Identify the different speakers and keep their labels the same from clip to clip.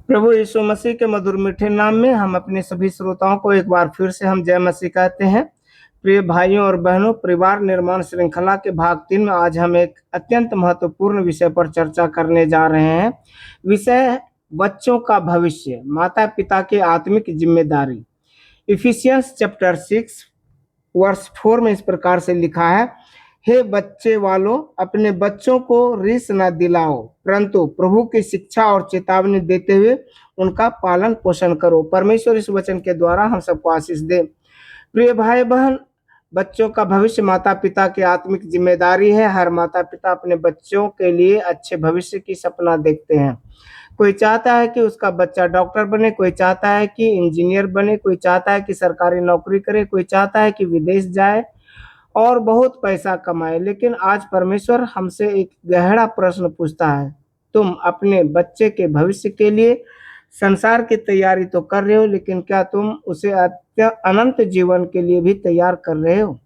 Speaker 1: प्रभु यीशु मसीह के मधुर मीठे नाम में हम अपने सभी श्रोताओं को एक बार फिर से हम जय मसीह कहते हैं। प्रिय भाइयों और बहनों, परिवार निर्माण श्रृंखला के भाग 3 में आज हम एक अत्यंत महत्वपूर्ण विषय पर चर्चा करने जा रहे हैं। विषय बच्चों का भविष्य, माता पिता की आत्मिक जिम्मेदारी। इफिसियंस चैप्टर 6 वर्ष 4 में इस प्रकार से लिखा है, हे बच्चे वालों, अपने बच्चों को रीस न दिलाओ, परंतु प्रभु की शिक्षा और चेतावनी देते हुए उनका पालन पोषण करो। परमेश्वर इस वचन के द्वारा हम सबको आशीष दे। प्रिय भाई बहन, बच्चों का भविष्य माता पिता की आत्मिक जिम्मेदारी है। हर माता पिता अपने बच्चों के लिए अच्छे भविष्य की सपना देखते हैं। कोई चाहता है कि उसका बच्चा डॉक्टर बने, कोई चाहता है कि इंजीनियर बने, कोई चाहता है कि सरकारी नौकरी करे, कोई चाहता है कि विदेश जाए और बहुत पैसा कमाए। लेकिन आज परमेश्वर हमसे एक गहरा प्रश्न पूछता है, तुम अपने बच्चे के भविष्य के लिए संसार की तैयारी तो कर रहे हो, लेकिन क्या तुम उसे अनंत जीवन के लिए भी तैयार कर रहे हो?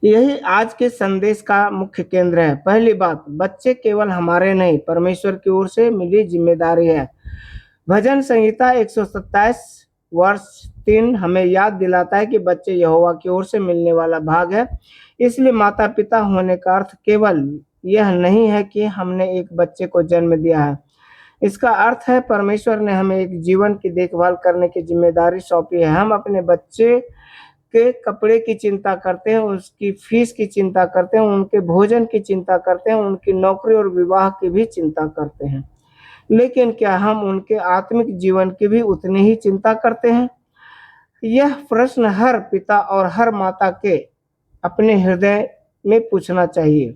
Speaker 1: यही आज के संदेश का मुख्य केंद्र है। पहली बात, बच्चे केवल हमारे नहीं, परमेश्वर की ओर से मिली जिम्मेदारी है। भजन संहिता 127 वर्ष 3 हमें याद दिलाता है कि बच्चे यहोवा की ओर से मिलने वाला भाग है। इसलिए माता पिता होने का अर्थ केवल यह नहीं है कि हमने एक बच्चे को जन्म दिया है। इसका अर्थ है परमेश्वर ने हमें एक जीवन की देखभाल करने की जिम्मेदारी सौंपी है। हम अपने बच्चे के कपड़े की चिंता करते हैं, उसकी फीस की चिंता करते हैं, उनके भोजन की चिंता करते हैं, उनकी नौकरी और विवाह की भी चिंता करते हैं। लेकिन क्या हम उनके आत्मिक जीवन की भी उतनी ही चिंता करते हैं? यह प्रश्न हर पिता और हर माता के अपने हृदय में पूछना चाहिए,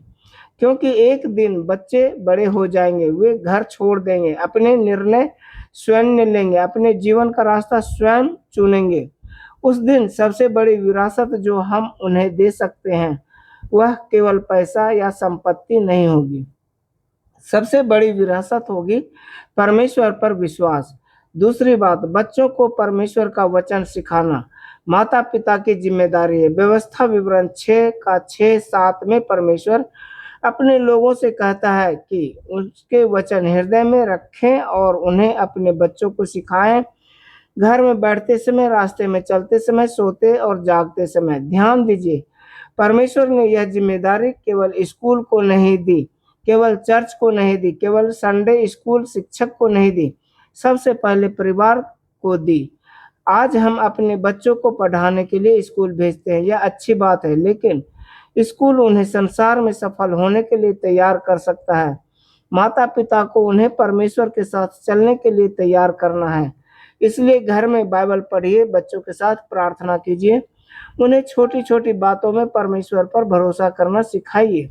Speaker 1: क्योंकि एक दिन बच्चे बड़े हो जाएंगे, वे घर छोड़ देंगे, अपने निर्णय स्वयं लेंगे, अपने जीवन का रास्ता स्वयं चुनेंगे। उस दिन सबसे बड़ी विरासत जो हम उन्हें दे सकते हैं वह केवल पैसा या संपत्ति नहीं होगी। सबसे बड़ी विरासत होगी परमेश्वर पर विश्वास। दूसरी बात, बच्चों को परमेश्वर का वचन सिखाना माता पिता की जिम्मेदारी है। व्यवस्था विवरण 6 का 6-7 में परमेश्वर अपने लोगों से कहता है कि उसके वचन हृदय में रखें और उन्हें अपने बच्चों को सिखाएं, घर में बैठते समय, रास्ते में चलते समय, सोते और जागते समय। ध्यान दीजिए, परमेश्वर ने यह जिम्मेदारी केवल स्कूल को नहीं दी, केवल चर्च को नहीं दी, केवल संडे स्कूल शिक्षक को नहीं दी, सबसे पहले परिवार को दी। आज हम अपने बच्चों को पढ़ाने के लिए स्कूल भेजते हैं, यह अच्छी बात है, लेकिन स्कूल उन्हें संसार में सफल होने के लिए तैयार कर सकता है। माता पिता को उन्हें परमेश्वर के साथ चलने के लिए तैयार करना है। इसलिए घर में बाइबल पढ़िए, बच्चों के साथ प्रार्थना कीजिए, उन्हें छोटी छोटी बातों में परमेश्वर पर भरोसा करना सिखाइए।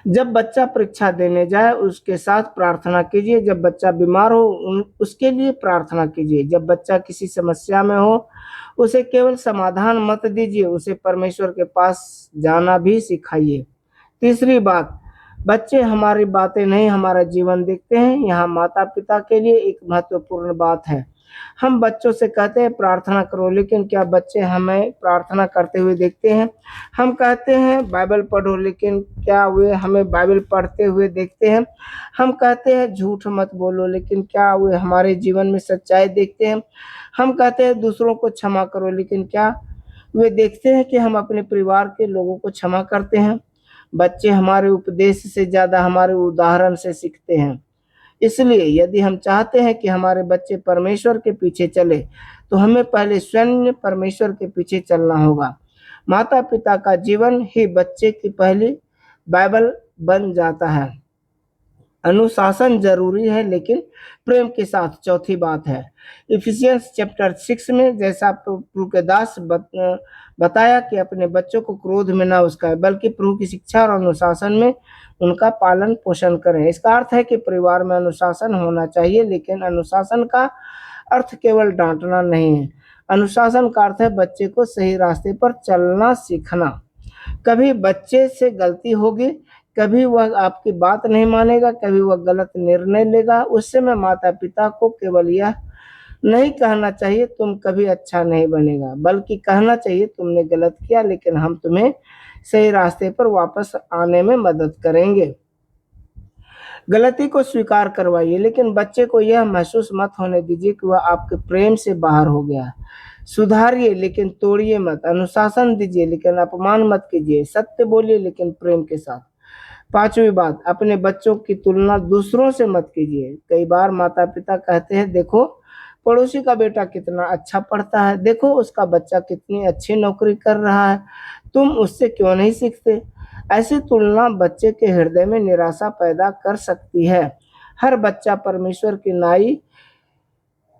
Speaker 1: जब बच्चा परीक्षा देने जाए उसके साथ प्रार्थना कीजिए। जब बच्चा बीमार हो उसके लिए प्रार्थना कीजिए। जब बच्चा किसी समस्या में हो उसे केवल समाधान मत दीजिए, उसे परमेश्वर के पास जाना भी सिखाइए। तीसरी बात, बच्चे हमारी बातें नहीं हमारा जीवन देखते हैं। यहाँ माता पिता के लिए एक महत्वपूर्ण बात है। हम बच्चों से कहते हैं प्रार्थना करो, लेकिन क्या बच्चे हमें प्रार्थना करते हुए देखते हैं? हम कहते हैं बाइबल पढ़ो, लेकिन क्या वे हमें बाइबल पढ़ते हुए देखते हैं? हम कहते हैं झूठ मत बोलो, लेकिन क्या वे हमारे जीवन में सच्चाई देखते हैं? हम कहते हैं दूसरों को क्षमा करो, लेकिन क्या वे देखते हैं कि हम अपने परिवार के लोगों को क्षमा करते हैं? बच्चे हमारे उपदेश से ज्यादा हमारे उदाहरण से सीखते हैं। इसलिए यदि हम चाहते हैं कि हमारे बच्चे परमेश्वर के पीछे चले, तो हमें पहले स्वयं परमेश्वर के पीछे चलना होगा। माता पिता का जीवन ही बच्चे की पहली बाइबल बन जाता है। अनुशासन जरूरी है, लेकिन प्रेम के साथ। चौथी बात है, इफिसियंस चैप्टर 6 में जैसा प्रभु के दास बताया कि अपने बच्चों को क्रोध में ना उस्काए, बल्कि प्रभु की शिक्षा और अनुशासन में उनका पालन पोषण करें। इसका अर्थ है कि परिवार में अनुशासन होना चाहिए, लेकिन अनुशासन का अर्थ केवल डांटना नहीं है। अनुशासन का अर्थ है बच्चे को सही रास्ते पर चलना सीखना। कभी बच्चे से गलती होगी, कभी वह आपकी बात नहीं मानेगा, कभी वह गलत निर्णय लेगा। उस समय माता पिता को केवल यह नहीं कहना चाहिए तुम कभी अच्छा नहीं बनेगा, बल्कि कहना चाहिए तुमने गलत किया, लेकिन हम तुम्हें सही रास्ते पर वापस आने में मदद करेंगे। गलती को स्वीकार करवाइए, लेकिन बच्चे को यह महसूस मत होने दीजिए कि वह आपके प्रेम से बाहर हो गया है। सुधारिए लेकिन तोड़िए मत, अनुशासन दीजिए लेकिन अपमान मत कीजिए, सत्य बोलिए लेकिन प्रेम के साथ। पांचवी बात, अपने बच्चों की तुलना दूसरों से मत कीजिए। कई बार माता पिता कहते हैं, देखो पड़ोसी का बेटा कितना अच्छा पढ़ता है, देखो उसका बच्चा कितनी अच्छी नौकरी कर रहा है, तुम उससे क्यों नहीं सीखते। ऐसी तुलना बच्चे के हृदय में निराशा पैदा कर सकती है। हर बच्चा परमेश्वर की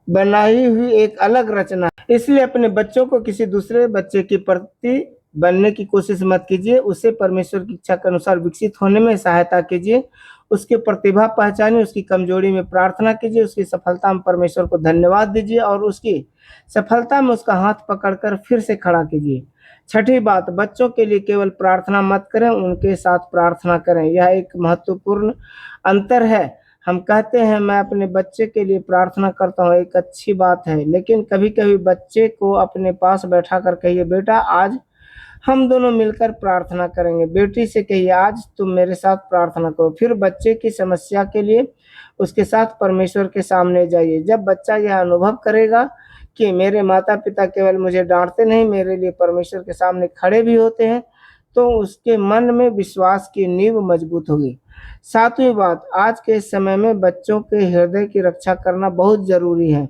Speaker 1: बनाई हुई एक अलग रचना है। इसलिए अपने बच्चों को किसी दूसरे बच्चे की प्रति बनने की कोशिश मत कीजिए। उसे परमेश्वर की इच्छा के अनुसार विकसित होने में सहायता कीजिए। उसकी प्रतिभा पहचानिए, उसकी कमजोरी में प्रार्थना कीजिए, उसकी सफलता में परमेश्वर को धन्यवाद दीजिए और उसकी सफलता में उसका हाथ पकड़कर फिर से खड़ा कीजिए। छठी बात, बच्चों के लिए केवल प्रार्थना मत करें, उनके साथ प्रार्थना करें। यह एक महत्वपूर्ण अंतर है। हम कहते हैं मैं अपने बच्चे के लिए प्रार्थना करता हूँ, एक अच्छी बात है, लेकिन कभी कभी बच्चे को अपने पास बैठा कर कहिए, बेटा आज हम दोनों मिलकर प्रार्थना करेंगे। बेटी से कहिए, आज तुम मेरे साथ प्रार्थना करो। फिर बच्चे की समस्या के लिए उसके साथ परमेश्वर के सामने जाइए। जब बच्चा यह अनुभव करेगा कि मेरे माता पिता केवल मुझे डांटते नहीं, मेरे लिए परमेश्वर के सामने खड़े भी होते हैं, तो उसके मन में विश्वास की नींव मजबूत होगी। सातवीं बात, आज के समय में बच्चों के हृदय की रक्षा करना बहुत जरूरी है।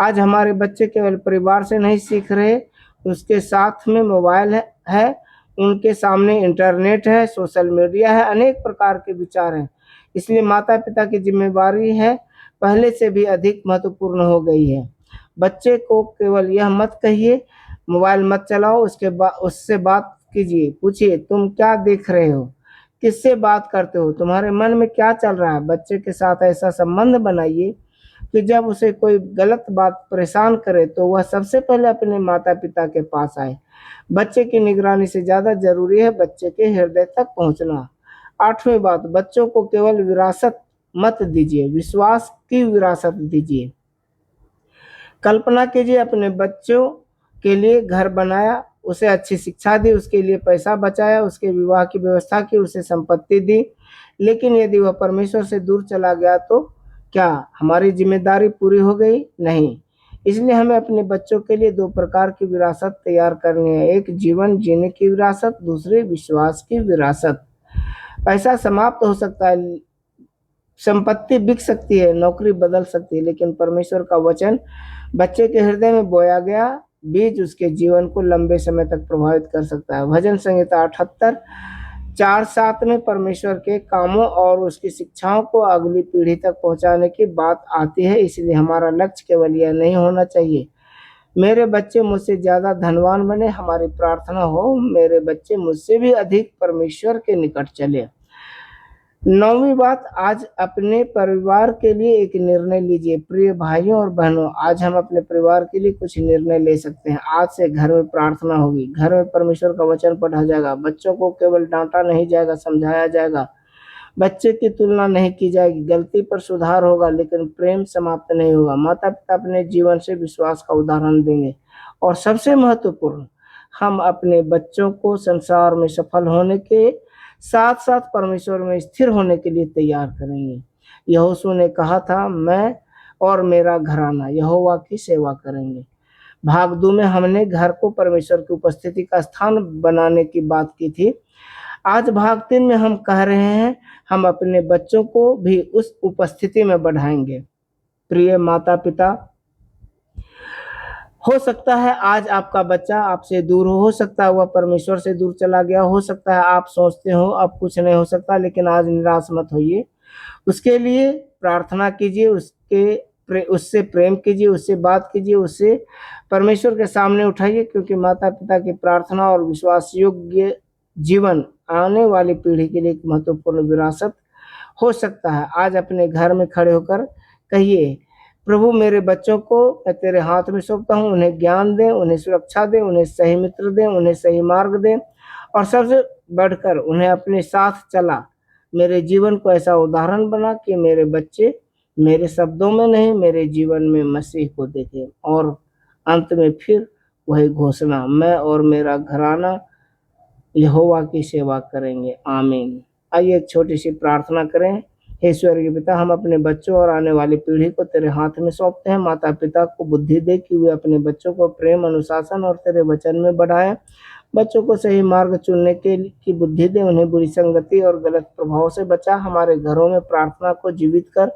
Speaker 1: आज हमारे बच्चे केवल परिवार से नहीं सीख रहे, उसके साथ में मोबाइल है, उनके सामने इंटरनेट है, सोशल मीडिया है, अनेक प्रकार के विचार हैं। इसलिए माता पिता की जिम्मेवारी है पहले से भी अधिक महत्वपूर्ण हो गई है। बच्चे को केवल यह मत कहिए मोबाइल मत चलाओ, उससे बात कीजिए, पूछिए तुम क्या देख रहे हो, किससे बात करते हो, तुम्हारे मन में क्या चल रहा है। बच्चे के साथ ऐसा संबंध बनाइए कि जब उसे कोई गलत बात परेशान करे तो वह सबसे पहले अपने माता पिता के पास आए। बच्चे की निगरानी से ज्यादा जरूरी है बच्चे के हृदय तक पहुंचना। आठवीं बात, बच्चों को केवल विरासत मत दीजिए, विश्वास की विरासत दीजिए। कल्पना कीजिए अपने बच्चों के लिए घर बनाया, उसे अच्छी शिक्षा दी, उसके लिए पैसा बचाया, उसके विवाह की व्यवस्था की, उसे संपत्ति दी, लेकिन यदि वह परमेश्वर से दूर चला गया तो क्या हमारी जिम्मेदारी पूरी हो गई? नहीं। इसलिए हमें अपने बच्चों के लिए दो प्रकार की विरासत तैयार करनी है, एक जीवन जीने की विरासत, दूसरी विश्वास की विरासत। पैसा समाप्त हो सकता है, संपत्ति बिक सकती है, नौकरी बदल सकती है, लेकिन परमेश्वर का वचन बच्चे के हृदय में बोया गया बीज उसके जीवन को लंबे समय तक प्रभावित कर सकता है। भजन संहिता 78:4-7 में परमेश्वर के कामों और उसकी शिक्षाओं को अगली पीढ़ी तक पहुंचाने की बात आती है। इसलिए हमारा लक्ष्य केवल यह नहीं होना चाहिए मेरे बच्चे मुझसे ज्यादा धनवान बने, हमारी प्रार्थना हो मेरे बच्चे मुझसे भी अधिक परमेश्वर के निकट चले। नौवीं बात, आज अपने परिवार के लिए एक निर्णय लीजिए। प्रिय भाइयों और बहनों, आज हम अपने परिवार के लिए कुछ निर्णय ले सकते हैं। आज से घर में प्रार्थना होगी, घर में परमेश्वर का वचन पढ़ा जाएगा, बच्चों को केवल डांटा नहीं जाएगा, समझाया जाएगा, बच्चे की तुलना नहीं की जाएगी, गलती पर सुधार होगा लेकिन प्रेम समाप्त नहीं होगा। माता पिता अपने जीवन से विश्वास का उदाहरण देंगे और सबसे महत्वपूर्ण, हम अपने बच्चों को संसार में सफल होने के साथ साथ परमेश्वर में स्थिर होने के लिए तैयार करेंगे। यहोशू ने कहा था, मैं और मेरा घराना यहोवा की सेवा करेंगे। भाग 2 में हमने घर को परमेश्वर की उपस्थिति का स्थान बनाने की बात की थी। आज भाग 3 में हम कह रहे हैं हम अपने बच्चों को भी उस उपस्थिति में बढ़ाएंगे। प्रिय माता पिता, हो सकता है आज आपका बच्चा आपसे दूर हो सकता है वह परमेश्वर से दूर चला गया, हो सकता है आप सोचते हो अब कुछ नहीं हो सकता, लेकिन आज निराश मत होइए। उसके लिए प्रार्थना कीजिए, उससे प्रेम कीजिए, उससे बात कीजिए, उससे परमेश्वर के सामने उठाइए, क्योंकि माता पिता की प्रार्थना और विश्वास योग्य जीवन आने वाली पीढ़ी के लिए एक महत्वपूर्ण विरासत हो सकता है। आज अपने घर में खड़े होकर कहिए, प्रभु मेरे बच्चों को मैं तेरे हाथ में सौंपता हूँ, उन्हें ज्ञान दे, उन्हें सुरक्षा दे, उन्हें सही मित्र दे, उन्हें सही मार्ग दे और सबसे बढ़कर उन्हें अपने साथ चला। मेरे जीवन को ऐसा उदाहरण बना कि मेरे बच्चे मेरे शब्दों में नहीं मेरे जीवन में मसीह को देखें। और अंत में फिर वही घोषणा, मैं और मेरा घराना यहोवा की सेवा करेंगे। आमीन। आइए एक छोटी सी प्रार्थना करें। हे स्वर्गीय पिता, हम अपने बच्चों और आने वाली पीढ़ी को तेरे हाथ में सौंपते हैं। माता पिता को बुद्धि दे कि वे अपने बच्चों को प्रेम, अनुशासन और तेरे वचन में बढ़ाएं। बच्चों को सही मार्ग चुनने की बुद्धि दे, उन्हें बुरी संगति और गलत प्रभाव से बचा। हमारे घरों में प्रार्थना को जीवित कर,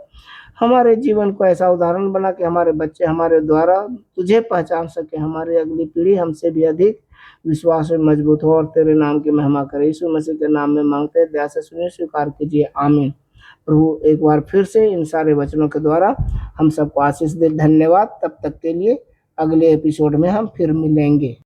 Speaker 1: हमारे जीवन को ऐसा उदाहरण बना कि हमारे बच्चे हमारे द्वारा तुझे पहचान सके। हमारी अगली पीढ़ी हमसे भी अधिक विश्वास में मजबूत हो और तेरे नाम की महिमा करे। यीशु मसीह के नाम में मांगते हैं, दया से सुनिए, स्वीकार कीजिए, आमीन। प्रभु एक बार फिर से इन सारे वचनों के द्वारा हम सबको आशीष दे। धन्यवाद। तब तक के लिए अगले एपिसोड में हम फिर मिलेंगे।